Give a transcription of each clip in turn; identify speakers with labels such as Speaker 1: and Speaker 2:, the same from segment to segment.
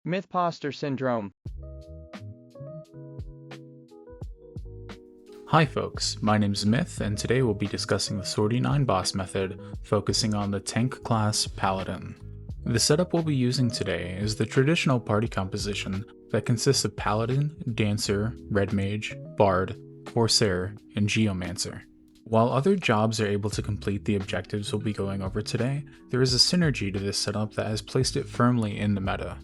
Speaker 1: Mythposter syndrome.
Speaker 2: Hi folks, my name's Myth, and today we'll be discussing the Sortie 9 boss method, focusing on the tank class Paladin. The setup we'll be using today is the traditional party composition that consists of Paladin, Dancer, Red Mage, Bard, Corsair, and Geomancer. While other jobs are able to complete the objectives we'll be going over today, there is a synergy to this setup that has placed it firmly in the meta.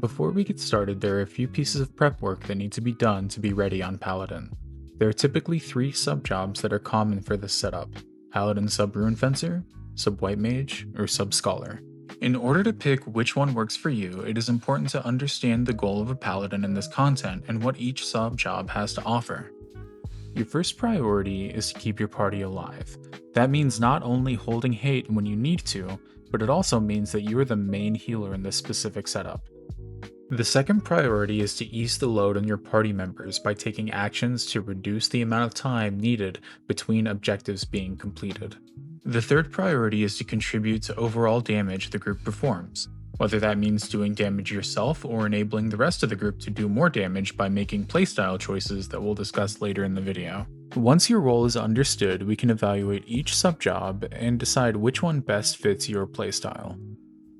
Speaker 2: Before we get started, there are a few pieces of prep work that need to be done to be ready on Paladin. There are typically 3 sub-jobs that are common for this setup: Paladin sub-Rune Fencer, sub-White Mage, or sub-Scholar. In order to pick which one works for you, it is important to understand the goal of a Paladin in this content and what each sub-job has to offer. Your first priority is to keep your party alive. That means not only holding hate when you need to, but it also means that you are the main healer in this specific setup. The second priority is to ease the load on your party members by taking actions to reduce the amount of time needed between objectives being completed. The third priority is to contribute to overall damage the group performs, whether that means doing damage yourself or enabling the rest of the group to do more damage by making playstyle choices that we'll discuss later in the video. Once your role is understood, we can evaluate each sub-job and decide which one best fits your playstyle.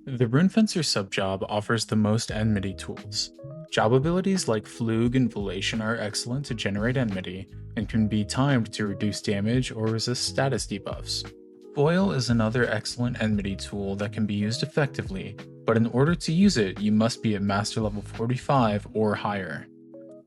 Speaker 2: The Runefencer subjob offers the most enmity tools. Job abilities like Flug and Volation are excellent to generate enmity, and can be timed to reduce damage or resist status debuffs. Foil is another excellent enmity tool that can be used effectively, but in order to use it, you must be at master level 45 or higher.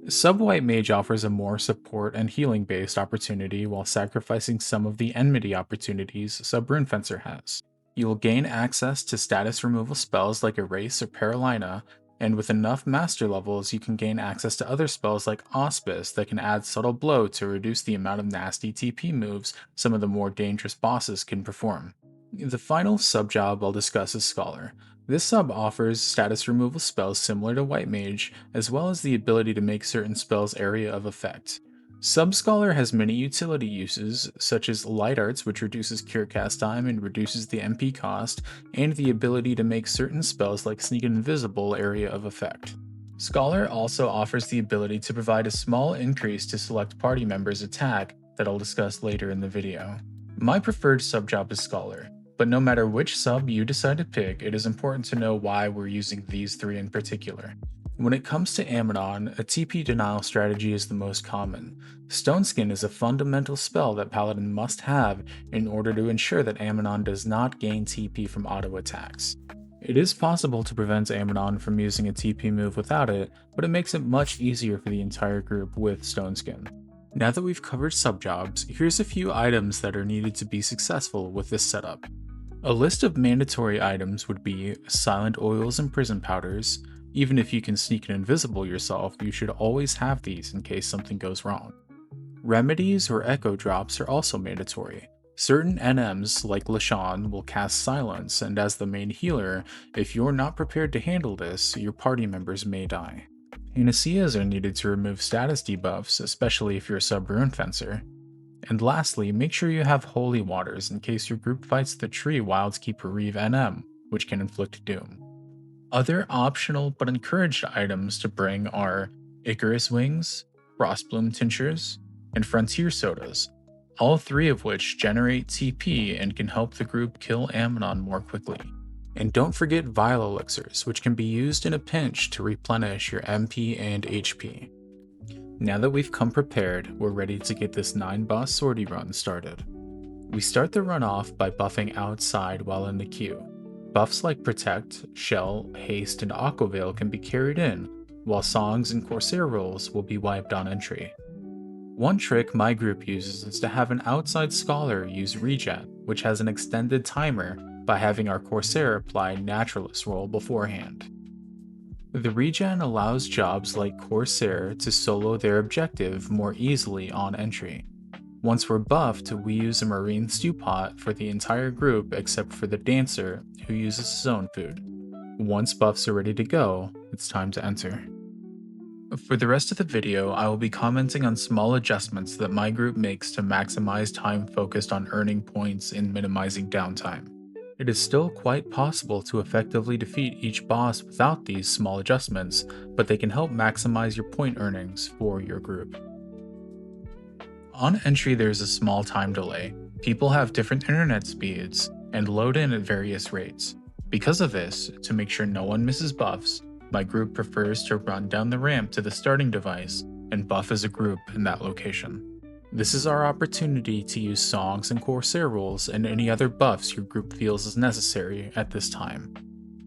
Speaker 2: Sub-White Mage offers a more support and healing based opportunity while sacrificing some of the enmity opportunities Sub-Runefencer has. You will gain access to status removal spells like Erase or Paralina, and with enough master levels you can gain access to other spells like Auspice that can add Subtle Blow to reduce the amount of nasty TP moves some of the more dangerous bosses can perform. The final sub-job I'll discuss is Scholar. This sub offers status removal spells similar to White Mage, as well as the ability to make certain spells area of effect. Sub-Scholar has many utility uses, such as Light Arts, which reduces cure cast time and reduces the MP cost, and the ability to make certain spells like Sneak Invisible area of effect. Scholar also offers the ability to provide a small increase to select party members' attack that I'll discuss later in the video. My preferred sub-job is Scholar, but no matter which sub you decide to pick, it is important to know why we're using these 3 in particular. When it comes to Aminon, a TP denial strategy is the most common. Stone Skin is a fundamental spell that Paladin must have in order to ensure that Aminon does not gain TP from auto attacks. It is possible to prevent Aminon from using a TP move without it, but it makes it much easier for the entire group with Stone Skin. Now that we've covered subjobs, here's a few items that are needed to be successful with this setup. A list of mandatory items would be Silent Oils and Prison Powders. Even if you can sneak and invisible yourself, you should always have these in case something goes wrong. Remedies or echo drops are also mandatory. Certain NMs, like Lashawn, will cast Silence, and as the main healer, if you're not prepared to handle this, your party members may die. Panaceas are needed to remove status debuffs, especially if you're a sub-Rune Fencer. And lastly, make sure you have Holy Waters in case your group fights the Tree Wildskeeper Reeve NM, which can inflict doom. Other optional but encouraged items to bring are Icarus Wings, Frostbloom Tinctures, and Frontier Sodas, all 3 of which generate TP and can help the group kill Aminon more quickly. And don't forget Vile Elixirs, which can be used in a pinch to replenish your MP and HP. Now that we've come prepared, we're ready to get this 9-boss sortie run started. We start the run off by buffing outside while in the queue. Buffs like Protect, Shell, Haste, and Aquaveil can be carried in, while Songs and Corsair rolls will be wiped on entry. One trick my group uses is to have an outside Scholar use Regen, which has an extended timer by having our Corsair apply Naturalist roll beforehand. The Regen allows jobs like Corsair to solo their objective more easily on entry. Once we're buffed, we use a Marine Stew Pot for the entire group except for the Dancer, who uses his own food. Once buffs are ready to go, it's time to enter. For the rest of the video, I will be commenting on small adjustments that my group makes to maximize time focused on earning points and minimizing downtime. It is still quite possible to effectively defeat each boss without these small adjustments, but they can help maximize your point earnings for your group. On entry, there's a small time delay. People have different internet speeds and load in at various rates. Because of this, to make sure no one misses buffs, my group prefers to run down the ramp to the starting device and buff as a group in that location. This is our opportunity to use songs and Corsair rules and any other buffs your group feels is necessary at this time.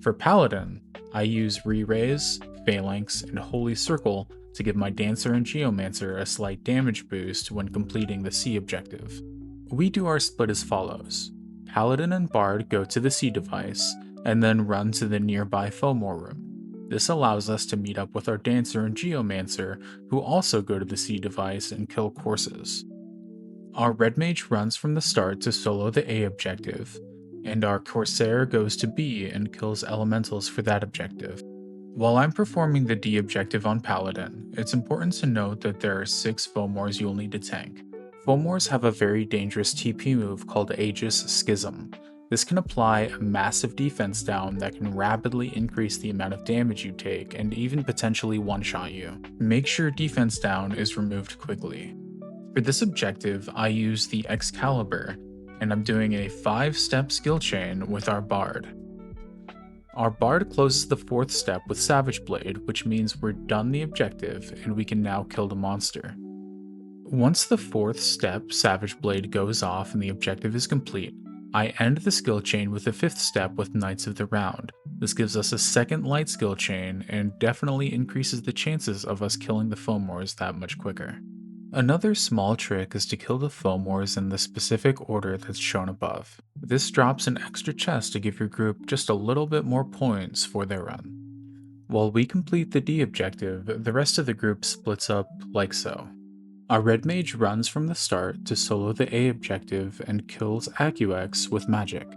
Speaker 2: For Paladin, I use Re-Raise, Phalanx, and Holy Circle to give my Dancer and Geomancer a slight damage boost when completing the C objective. We do our split as follows. Paladin and Bard go to the C device, and then run to the nearby Fomor room. This allows us to meet up with our Dancer and Geomancer, who also go to the C device and kill courses. Our Red Mage runs from the start to solo the A objective, and our Corsair goes to B and kills elementals for that objective. While I'm performing the D objective on Paladin, it's important to note that there are 6 Fomors you'll need to tank. Fomors have a very dangerous TP move called Aegis Schism. This can apply a massive defense down that can rapidly increase the amount of damage you take and even potentially one-shot you. Make sure defense down is removed quickly. For this objective, I use the Excalibur, and I'm doing a 5-step skill chain with our Bard. Our Bard closes the 4th step with Savage Blade, which means we're done the objective and we can now kill the monster. Once the 4th step Savage Blade goes off and the objective is complete, I end the skill chain with the 5th step with Knights of the Round. This gives us a second light skill chain and definitely increases the chances of us killing the Fomors that much quicker. Another small trick is to kill the Fomors in the specific order that's shown above. This drops an extra chest to give your group just a little bit more points for their run. While we complete the D objective, the rest of the group splits up like so. Our Red Mage runs from the start to solo the A objective and kills Acuex with magic.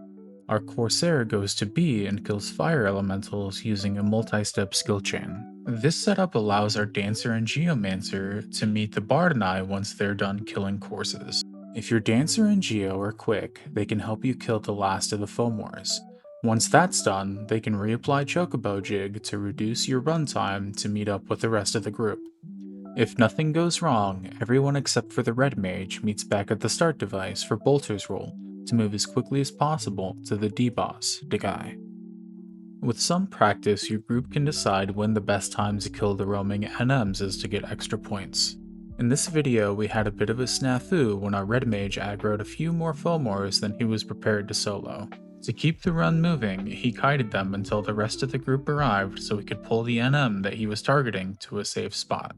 Speaker 2: Our Corsair goes to B and kills fire elementals using a multi-step skill chain. This setup allows our Dancer and Geomancer to meet the Bard and I once they're done killing courses. If your Dancer and Geo are quick, they can help you kill the last of the Fomors. Once that's done, they can reapply Chocobo Jig to reduce your runtime to meet up with the rest of the group. If nothing goes wrong, everyone except for the Red Mage meets back at the start device for Bolter's roll to move as quickly as possible to the D-Boss, Degai. With some practice, your group can decide when the best time to kill the roaming NMs is to get extra points. In this video, we had a bit of a snafu when our Red Mage aggroed a few more Fomors than he was prepared to solo. To keep the run moving, he kited them until the rest of the group arrived so he could pull the NM that he was targeting to a safe spot.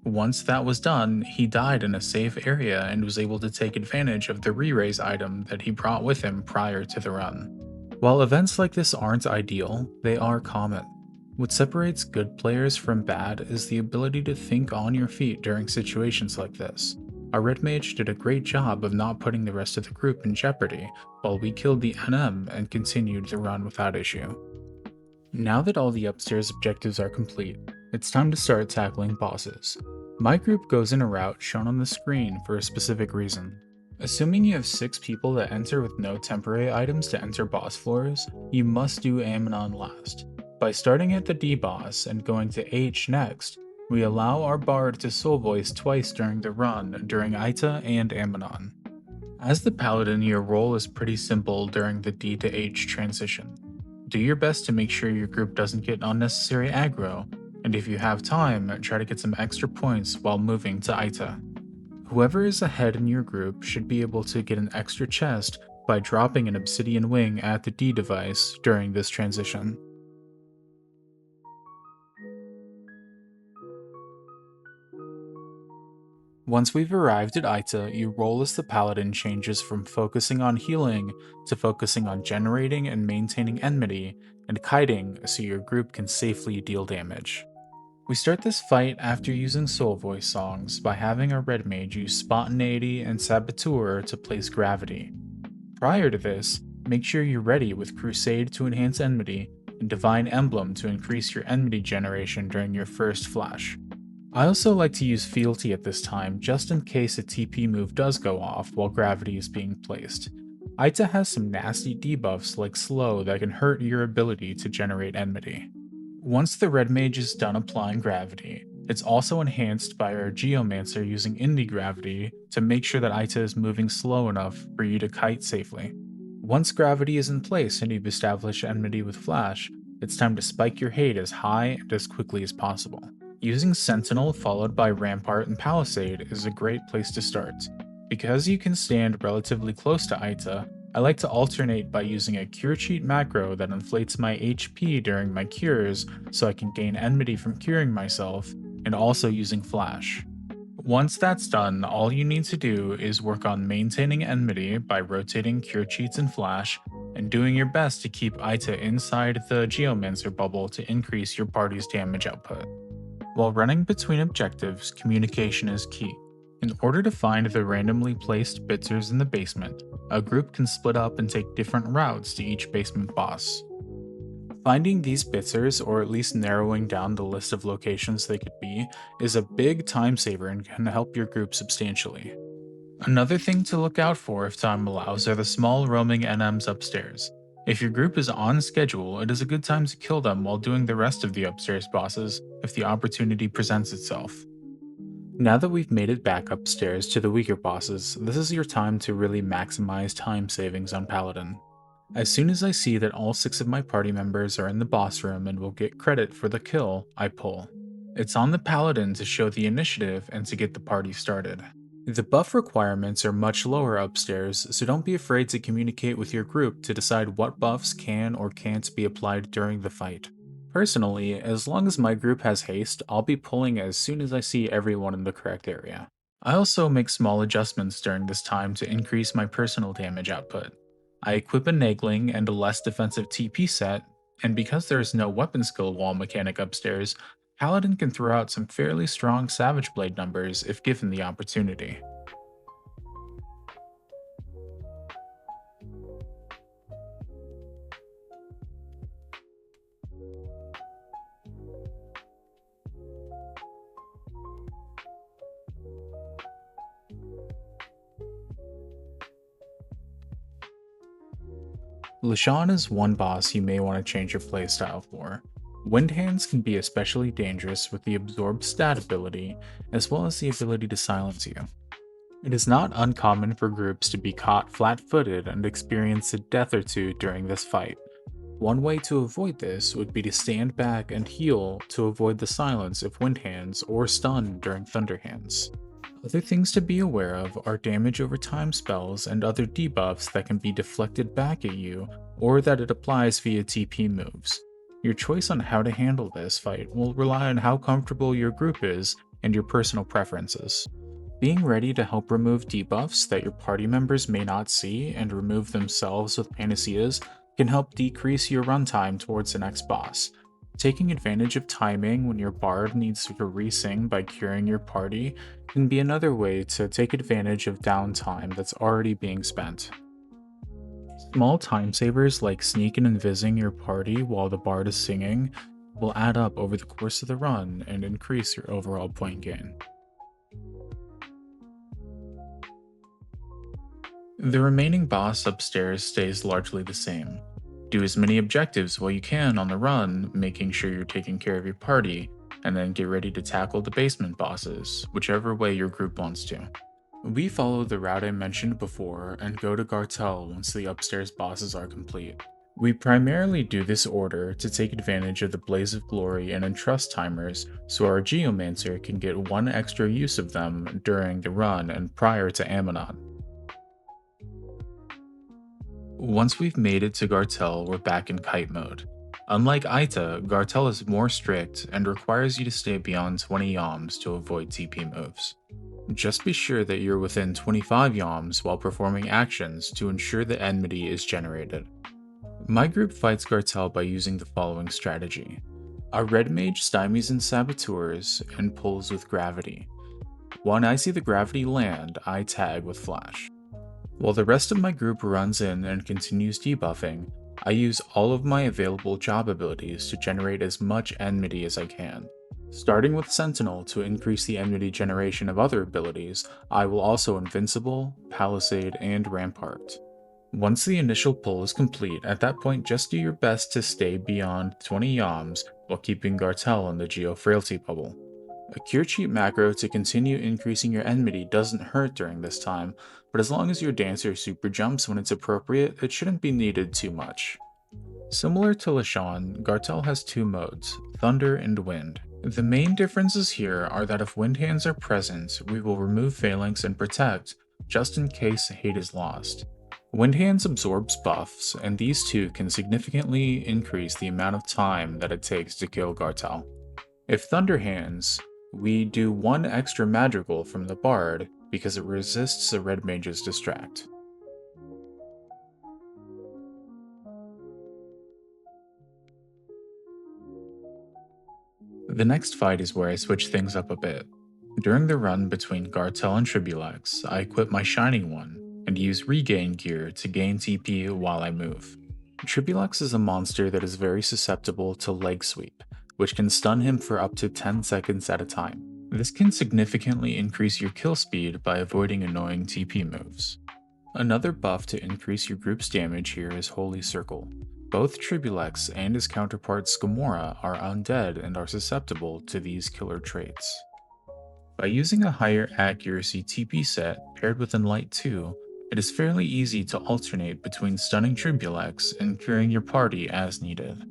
Speaker 2: Once that was done, he died in a safe area and was able to take advantage of the re-raise item that he brought with him prior to the run. While events like this aren't ideal, they are common. What separates good players from bad is the ability to think on your feet during situations like this. Our Red Mage did a great job of not putting the rest of the group in jeopardy, while we killed the NM and continued the run without issue. Now that all the upstairs objectives are complete, it's time to start tackling bosses. My group goes in a route shown on the screen for a specific reason. Assuming you have 6 people that enter with no temporary items to enter boss floors, you must do Aminon last. By starting at the D boss and going to H next, we allow our Bard to soul voice twice during the run during Aita and Aminon. As the Paladin, your role is pretty simple during the D to H transition. Do your best to make sure your group doesn't get unnecessary aggro, and if you have time, try to get some extra points while moving to Aita. Whoever is ahead in your group should be able to get an extra chest by dropping an obsidian wing at the D device during this transition. Once we've arrived at Aita, your role as the Paladin changes from focusing on healing to focusing on generating and maintaining enmity, and kiting so your group can safely deal damage. We start this fight after using Soul Voice songs by having our Red Mage use Spontaneity and Saboteur to place Gravity. Prior to this, make sure you're ready with Crusade to enhance enmity and Divine Emblem to increase your enmity generation during your first flash. I also like to use Fealty at this time just in case a TP move does go off while Gravity is being placed. Aita has some nasty debuffs like slow that can hurt your ability to generate enmity. Once the red mage is done applying gravity, it's also enhanced by our geomancer using indie gravity to make sure that Aita is moving slow enough for you to kite safely. Once gravity is in place and you've established enmity with flash, it's time to spike your hate as high and as quickly as possible. Using Sentinel followed by Rampart and Palisade is a great place to start. Because you can stand relatively close to Aita, I like to alternate by using a cure cheat macro that inflates my HP during my cures so I can gain enmity from curing myself, and also using flash. Once that's done, all you need to do is work on maintaining enmity by rotating cure cheats and flash, and doing your best to keep Aita inside the Geomancer bubble to increase your party's damage output. While running between objectives, communication is key. In order to find the randomly placed bitzers in the basement, a group can split up and take different routes to each basement boss. Finding these bitzers, or at least narrowing down the list of locations they could be, is a big time saver and can help your group substantially. Another thing to look out for if time allows are the small roaming NMs upstairs. If your group is on schedule, it is a good time to kill them while doing the rest of the upstairs bosses if the opportunity presents itself. Now that we've made it back upstairs to the weaker bosses, this is your time to really maximize time savings on Paladin. As soon as I see that all 6 of my party members are in the boss room and will get credit for the kill, I pull. It's on the Paladin to show the initiative and to get the party started. The buff requirements are much lower upstairs, so don't be afraid to communicate with your group to decide what buffs can or can't be applied during the fight. Personally, as long as my group has haste, I'll be pulling as soon as I see everyone in the correct area. I also make small adjustments during this time to increase my personal damage output. I equip a naegling and a less defensive TP set, and because there is no weapon skill wall mechanic upstairs, Paladin can throw out some fairly strong Savage Blade numbers if given the opportunity. Lashawn is one boss you may want to change your playstyle for. Wind Hands can be especially dangerous with the Absorb stat ability, as well as the ability to silence you. It is not uncommon for groups to be caught flat-footed and experience a death or two during this fight. One way to avoid this would be to stand back and heal to avoid the silence if Wind Hands or stun during Thunder Hands. Other things to be aware of are damage over time spells and other debuffs that can be deflected back at you or that it applies via TP moves. Your choice on how to handle this fight will rely on how comfortable your group is and your personal preferences. Being ready to help remove debuffs that your party members may not see and remove themselves with panaceas can help decrease your runtime towards the next boss. Taking advantage of timing when your bard needs to re-sing by curing your party can be another way to take advantage of downtime that's already being spent. Small time savers like sneaking and invising your party while the bard is singing will add up over the course of the run and increase your overall point gain. The remaining boss upstairs stays largely the same. Do as many objectives while you can on the run, making sure you're taking care of your party, and then get ready to tackle the basement bosses, whichever way your group wants to. We follow the route I mentioned before and go to Gartel once the upstairs bosses are complete. We primarily do this order to take advantage of the Blaze of Glory and Entrust timers so our Geomancer can get one extra use of them during the run and prior to Aminon. Once we've made it to Gartel, we're back in kite mode. Unlike Aita, Gartel is more strict and requires you to stay beyond 20 yalms to avoid TP moves. Just be sure that you're within 25 yalms while performing actions to ensure that enmity is generated. My group fights Gartel by using the following strategy. Our red mage stymies and saboteurs and pulls with gravity. When I see the gravity land, I tag with flash. While the rest of my group runs in and continues debuffing, I use all of my available job abilities to generate as much enmity as I can. Starting with Sentinel to increase the enmity generation of other abilities, I will also Invincible, Palisade, and Rampart. Once the initial pull is complete, at that point just do your best to stay beyond 20 yalms while keeping Gartel in the Geo Frailty bubble. A Cure Cheat macro to continue increasing your enmity doesn't hurt during this time, but as long as your Dancer super jumps when it's appropriate, it shouldn't be needed too much. Similar to Lashon, Gartel has two modes, Thunder and Wind. The main differences here are that if Wind Hands are present, we will remove Phalanx and Protect, just in case hate is lost. Wind Hands absorbs buffs, and these two can significantly increase the amount of time that it takes to kill Gartel. If Thunder Hands, we do one extra madrigal from the Bard because it resists a red mage's distract. The next fight is where I switch things up a bit. During the run between Gartel and Triboulex, I equip my Shining One and use Regain gear to gain TP while I move. Triboulex is a monster that is very susceptible to Leg Sweep, which can stun him for up to 10 seconds at a time. This can significantly increase your kill speed by avoiding annoying TP moves. Another buff to increase your group's damage here is Holy Circle. Both Triboulex and his counterpart Scamora are undead and are susceptible to these killer traits. By using a higher accuracy TP set paired with Enlight 2, it is fairly easy to alternate between stunning Triboulex and curing your party as needed.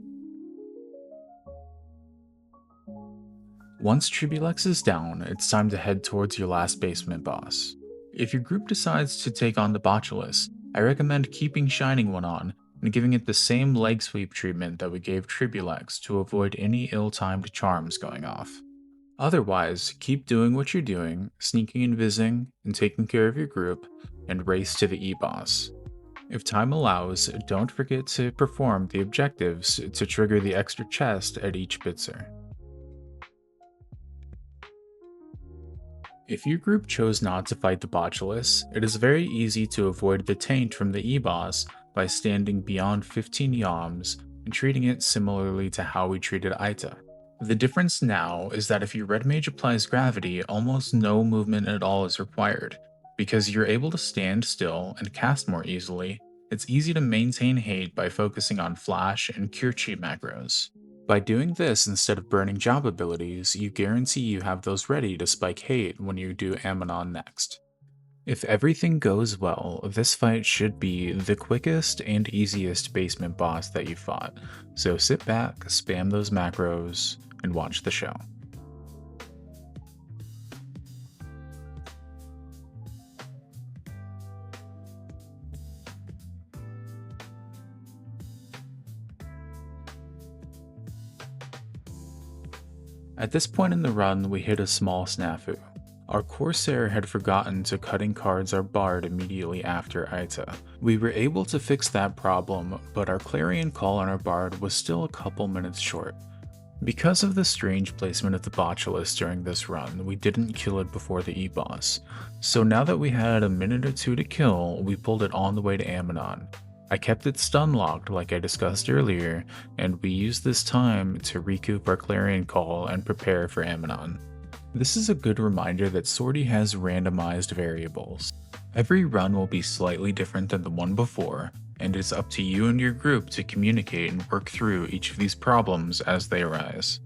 Speaker 2: Once Triboulex is down, it's time to head towards your last basement boss. If your group decides to take on the Botulus, I recommend keeping Shining One on and giving it the same leg sweep treatment that we gave Triboulex to avoid any ill-timed charms going off. Otherwise, keep doing what you're doing, sneaking and visiting, and taking care of your group, and race to the E-boss. If time allows, don't forget to perform the objectives to trigger the extra chest at each Bitzer. If your group chose not to fight the Botulus, it is very easy to avoid the taint from the E-boss by standing beyond 15 yalms and treating it similarly to how we treated Aita. The difference now is that if your red mage applies gravity, almost no movement at all is required. Because you're able to stand still and cast more easily, it's easy to maintain hate by focusing on flash and cure cheat macros. By doing this instead of burning job abilities, you guarantee you have those ready to spike hate when you do Aminon next. If everything goes well, this fight should be the quickest and easiest basement boss that you fought, so sit back, spam those macros, and watch the show. At this point in the run, we hit a small snafu. Our Corsair had forgotten to cutting cards our Bard immediately after Aita. We were able to fix that problem, but our Clarion Call on our Bard was still a couple minutes short. Because of the strange placement of the Botulus during this run, we didn't kill it before the E-boss. So now that we had a minute or two to kill, we pulled it on the way to Aminon. I kept it stun locked like I discussed earlier, and we used this time to recoup our Clarion Call and prepare for Aminon. This is a good reminder that Sortie has randomized variables. Every run will be slightly different than the one before, and it's up to you and your group to communicate and work through each of these problems as they arise.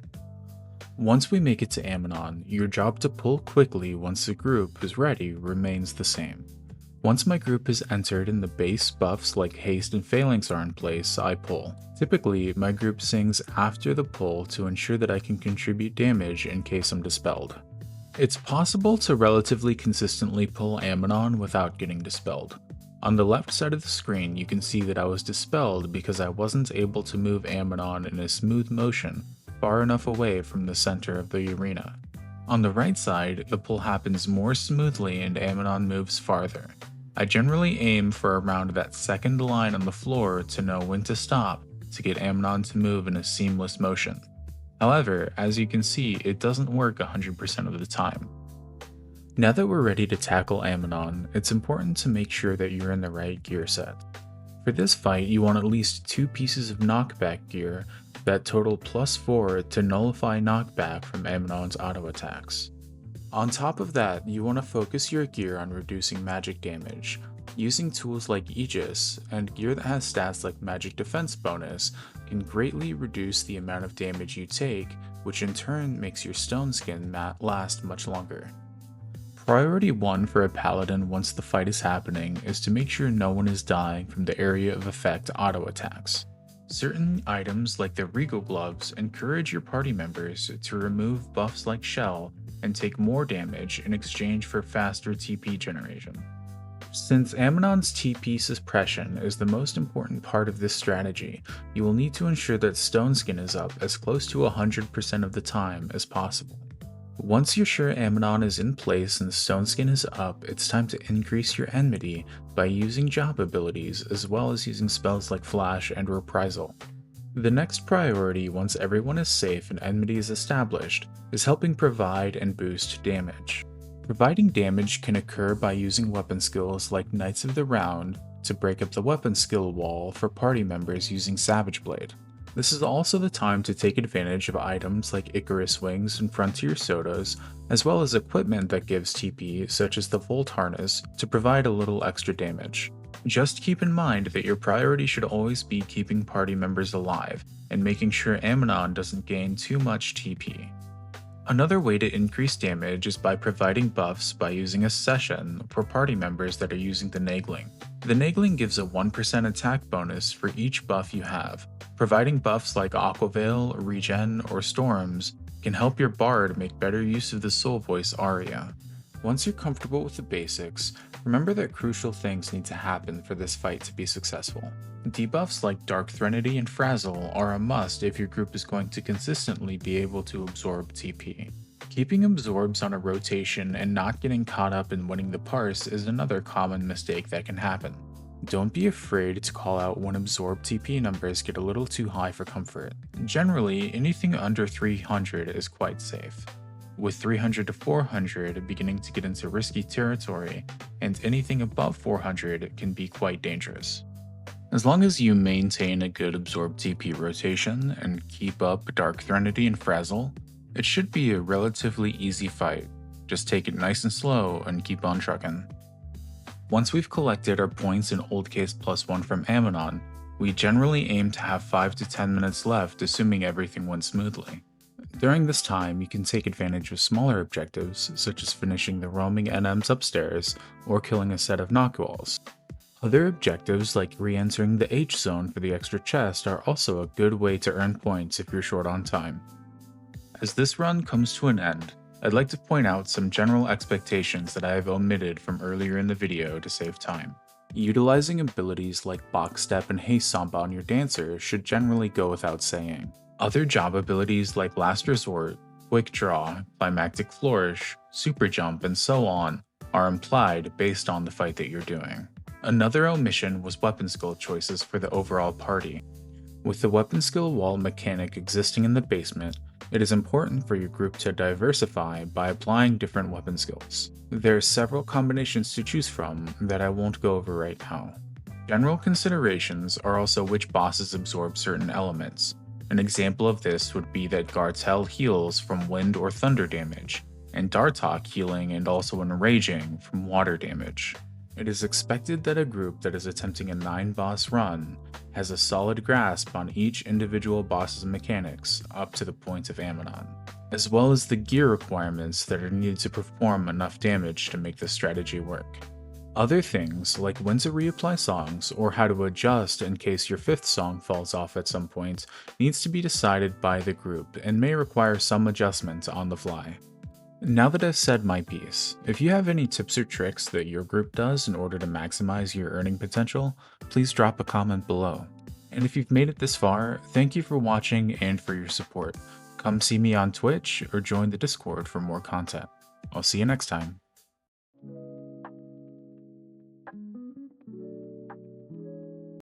Speaker 2: Once we make it to Aminon, your job to pull quickly once the group is ready remains the same. Once my group is entered and the base buffs like haste and phalanx are in place, I pull. Typically, my group sings after the pull to ensure that I can contribute damage in case I'm dispelled. It's possible to relatively consistently pull Aminon without getting dispelled. On the left side of the screen, you can see that I was dispelled because I wasn't able to move Aminon in a smooth motion far enough away from the center of the arena. On the right side, the pull happens more smoothly and Aminon moves farther. I generally aim for around that second line on the floor to know when to stop to get Aminon to move in a seamless motion. However, as you can see, it doesn't work 100% of the time. Now that we're ready to tackle Aminon, it's important to make sure that you're in the right gear set. For this fight, you want at least 2 pieces of knockback gear that total +4 to nullify knockback from Aminon's auto attacks. On top of that, you want to focus your gear on reducing magic damage. Using tools like Aegis and gear that has stats like magic defense bonus can greatly reduce the amount of damage you take, which in turn makes your stone skin last much longer. Priority 1 for a paladin once the fight is happening is to make sure no one is dying from the area of effect auto attacks. Certain items like the Regal Gloves encourage your party members to remove buffs like Shell and take more damage in exchange for faster TP generation. Since Aminon's TP suppression is the most important part of this strategy, you will need to ensure that Stone Skin is up as close to 100% of the time as possible. Once you're sure Aminon is in place and Stone Skin is up, it's time to increase your enmity by using job abilities as well as using spells like Flash and Reprisal. The next priority once everyone is safe and enmity is established is helping provide and boost damage. Providing damage can occur by using weapon skills like Knights of the Round to break up the weapon skill wall for party members using Savage Blade. This is also the time to take advantage of items like Icarus Wings and Frontier Sodas, as well as equipment that gives TP such as the Volt Harness to provide a little extra damage. Just keep in mind that your priority should always be keeping party members alive and making sure Aminon doesn't gain too much TP. Another way to increase damage is by providing buffs by using a session for party members that are using the naegling. The naegling gives a 1% attack bonus for each buff you have. Providing buffs like Aquaveil, Regen, or Storms can help your bard make better use of the Soul Voice aria. Once you're comfortable with the basics, remember that crucial things need to happen for this fight to be successful. Debuffs like Dark Threnody and Frazzle are a must if your group is going to consistently be able to absorb TP. Keeping absorbs on a rotation and not getting caught up in winning the parse is another common mistake that can happen. Don't be afraid to call out when absorb TP numbers get a little too high for comfort. Generally, anything under 300 is quite safe, with 300 to 400 beginning to get into risky territory, and anything above 400 can be quite dangerous. As long as you maintain a good absorb TP rotation and keep up Dark Threnody and Frazzle, it should be a relatively easy fight. Just take it nice and slow and keep on trucking. Once we've collected our points in Old Case +1 from Aminon, we generally aim to have 5 to 10 minutes left, assuming everything went smoothly. During this time, you can take advantage of smaller objectives, such as finishing the roaming NMs upstairs or killing a set of knockwalls. Other objectives like re-entering the H zone for the extra chest are also a good way to earn points if you're short on time. As this run comes to an end, I'd like to point out some general expectations that I have omitted from earlier in the video to save time. Utilizing abilities like Box Step and Haste Samba on your dancer should generally go without saying. Other job abilities like Last Resort, Quick Draw, Climactic Flourish, Super Jump, and so on are implied based on the fight that you're doing. Another omission was weapon skill choices for the overall party. With the weapon skill wall mechanic existing in the basement, it is important for your group to diversify by applying different weapon skills. There are several combinations to choose from that I won't go over right now. General considerations are also which bosses absorb certain elements. An example of this would be that Gartel heals from wind or thunder damage, and Dartok healing and also enraging from water damage. It is expected that a group that is attempting a 9-boss run has a solid grasp on each individual boss's mechanics up to the point of Aminon, as well as the gear requirements that are needed to perform enough damage to make the strategy work. Other things, like when to reapply songs or how to adjust in case your 5th song falls off at some point, needs to be decided by the group and may require some adjustment on the fly. Now that I've said my piece, if you have any tips or tricks that your group does in order to maximize your earning potential, please drop a comment below. And if you've made it this far, thank you for watching and for your support. Come see me on Twitch or join the Discord for more content. I'll see you next time.